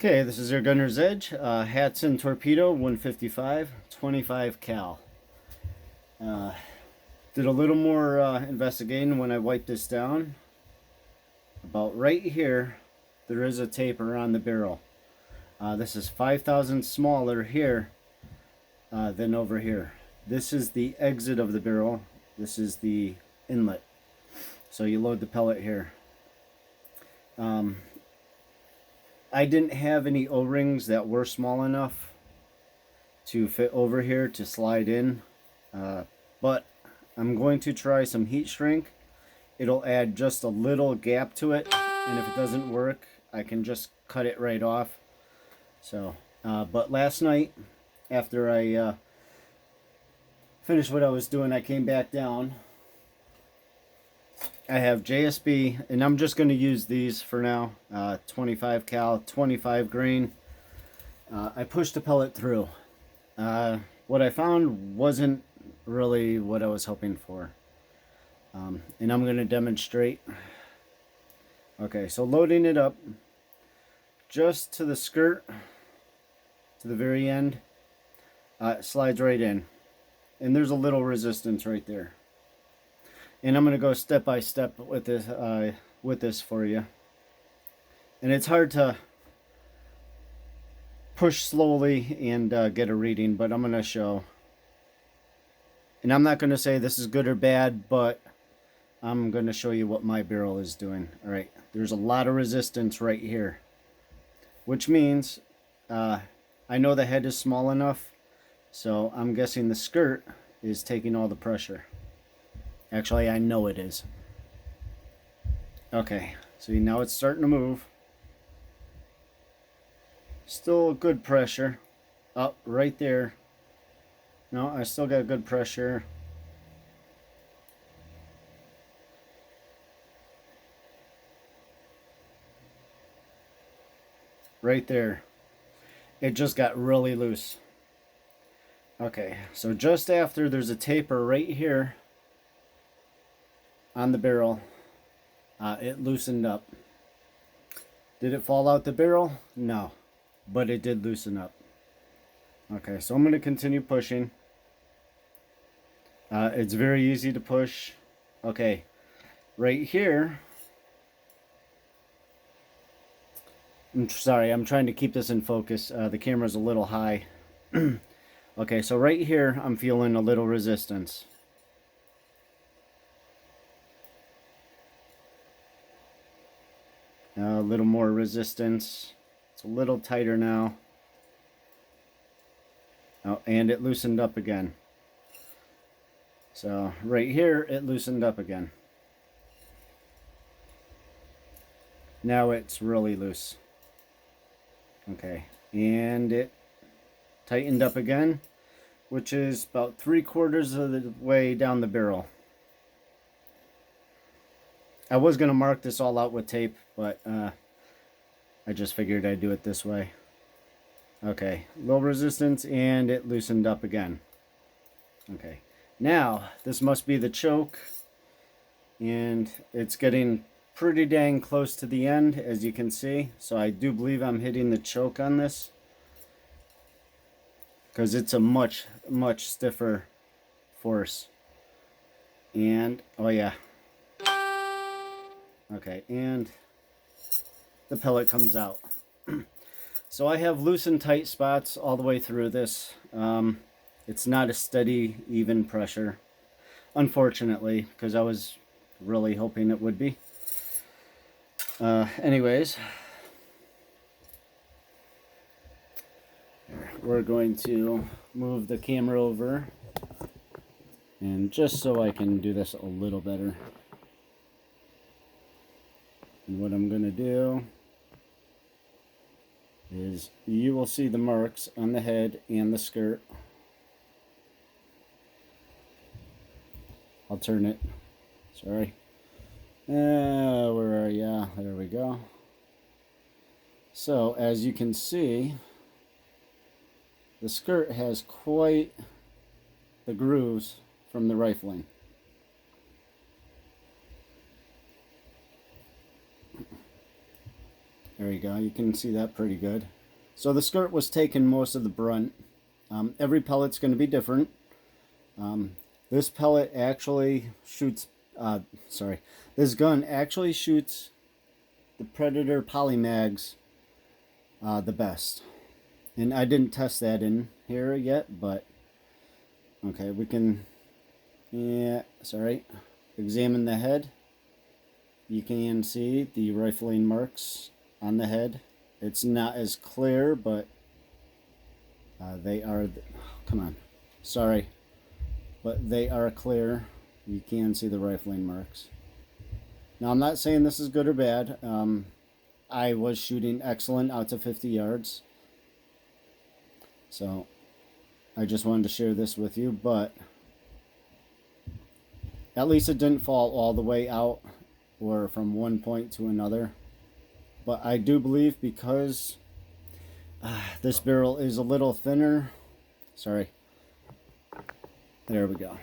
Okay, this is your Gunner's Edge, Hatsan Torpedo 155, 25 cal. Uh, did a little more investigating when I wiped this down. About right here, there is a taper on the barrel. This is 5,000 smaller here than over here. This is the exit of the barrel. This is the inlet. So you load the pellet here. I didn't have any O-rings that were small enough to fit over here to slide in, but I'm going to try some heat shrink. It'll add just a little gap to it, and if it doesn't work, I can just cut it right off. So, but last night, after I finished what I was doing, I came back down. I have JSB, and I'm just going to use these for now. 25 cal, 25 grain. I pushed the pellet through. What I found wasn't really what I was hoping for. And I'm going to demonstrate. Okay, so loading it up just to the skirt, to the very end, it slides right in. And there's a little resistance right there. And I'm going to go step by step with this for you. And it's hard to push slowly and get a reading, but I'm going to show. And I'm not going to say this is good or bad, but I'm going to show you what my barrel is doing. All right, there's a lot of resistance right here, which means I know the head is small enough, so I'm guessing the skirt is taking all the pressure. Actually, I know it is. Okay, so now it's starting to move. Still good pressure. Up right there. No, I still got good pressure. Right there. It just got really loose. Okay, so just after there's a taper right here on the barrel, it loosened up. Did it fall out the barrel? No, but it did loosen up. Okay, so I'm going to continue pushing. It's very easy to push. Okay, right here. I'm sorry, I'm trying to keep this in focus. The camera's a little high. Okay, so right here, I'm feeling a little resistance. A little more resistance. It's a little tighter now. Oh, and it loosened up again. So right here, it loosened up again. Now it's really loose. Okay, and it tightened up again, which is about 3/4 of the way down the barrel. I was going to mark this all out with tape, but I just figured I'd do it this way. Okay, low resistance, and it loosened up again. Okay, now this must be the choke, and it's getting pretty dang close to the end, as you can see. So I do believe I'm hitting the choke on this, because it's a much stiffer force. And oh yeah. Okay, and the pellet comes out. So I have loose and tight spots all the way through this. It's not a steady, even pressure, unfortunately, because I was really hoping it would be. Anyways, we're going to move the camera over, and just so I can do this a little better. And what I'm going to do is you will see the marks on the head and the skirt. I'll turn it. Sorry. Where are ya? There we go. So, as you can see, the skirt has quite the grooves from the rifling. There you go. You can see that pretty good. So the skirt was taking most of the brunt. Every pellet's going to be different. This pellet actually shoots, this gun actually shoots the Predator Polymags the best. And I didn't test that in here yet, but okay, we can, examine the head. You can see the rifling marks on the head. It's not as clear, but they are, come on, sorry, but they are clear. You can see the rifling marks. Now, I'm not saying this is good or bad. I was shooting excellent out to 50 yards. So, I just wanted to share this with you, but at least it didn't fall all the way out or from one point to another. But I do believe because this barrel is a little thinner. Sorry. There we go.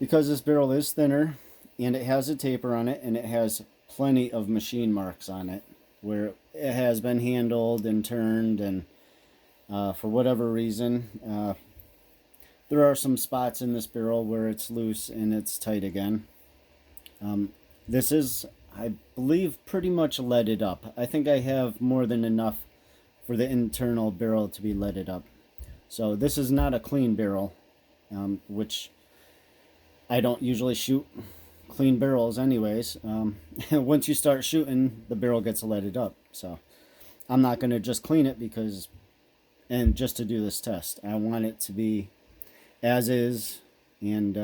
Because this barrel is thinner and it has a taper on it and it has plenty of machine marks on it where it has been handled and turned, and for whatever reason there are some spots in this barrel where it's loose and it's tight again. This is, I believe, pretty much leaded up. I think I have more than enough for the internal barrel to be leaded up. So this is not a clean barrel, which I don't usually shoot clean barrels anyways. Once you start shooting, the barrel gets leaded up. So I'm not going to just clean it because, and just to do this test, I want it to be as is, and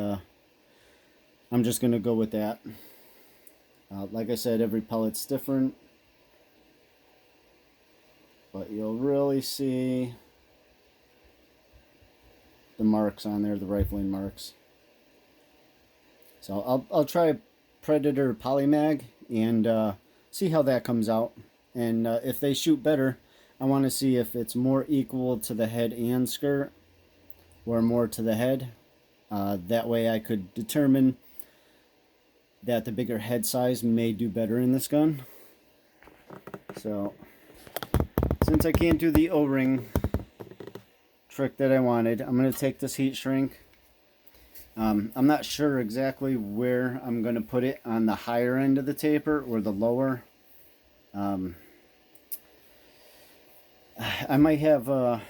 I'm just going to go with that. Like I said, every pellet's different, but you'll really see the marks on there, the rifling marks. So I'll try Predator Polymag and see how that comes out. And if they shoot better, I want to see if it's more equal to the head and skirt or more to the head. That way I could determine that the bigger head size may do better in this gun. So since I can't do the O-ring trick that I wanted, I'm going to take this heat shrink. I'm not sure exactly where I'm going to put it, on the higher end of the taper or the lower. I might have I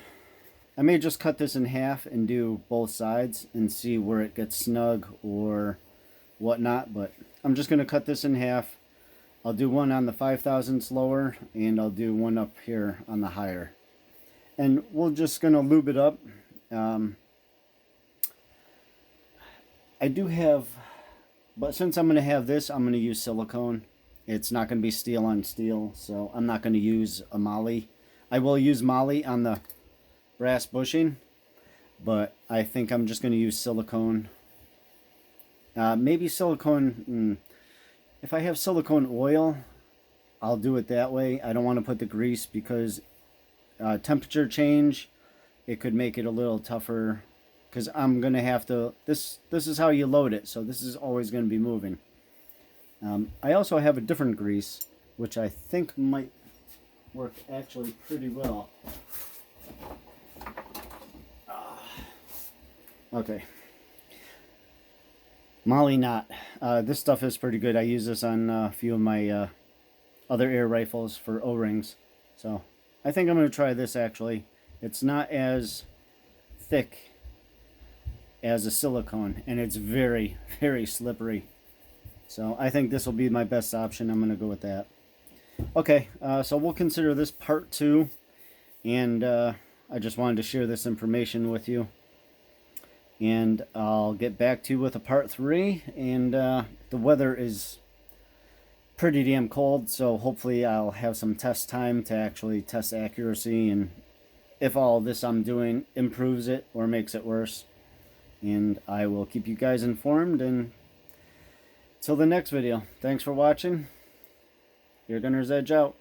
may just cut this in half and do both sides and see where it gets snug or whatnot, but I'm just going to cut this in half. I'll do one on the 5/1000ths lower, and I'll do one up here on the higher. And we're just going to lube it up. I do have, but since I'm going to have this, I'm going to use silicone. It's not going to be steel on steel, so I'm not going to use a moly. I will use moly on the brass bushing, but I think I'm just going to use silicone. Maybe silicone, if I have silicone oil, I'll do it that way. I don't want to put the grease because temperature change, it could make it a little tougher, because I'm going to have to, this is how you load it, so this is always going to be moving. I also have a different grease, which I think might work actually pretty well. Okay. Moly knot. This stuff is pretty good. I use this on a few of my other air rifles for O-rings. So I think I'm going to try this actually. It's not as thick as a silicone, and it's very, very slippery. So I think this will be my best option. I'm going to go with that. Okay, so we'll consider this part 2, and I just wanted to share this information with you. And I'll get back to you with a part 3, and the weather is pretty damn cold, so hopefully I'll have some test time to actually test accuracy and if all this I'm doing improves it or makes it worse. And I will keep you guys informed, and till the next video, thanks for watching. Your Gunner's Edge out.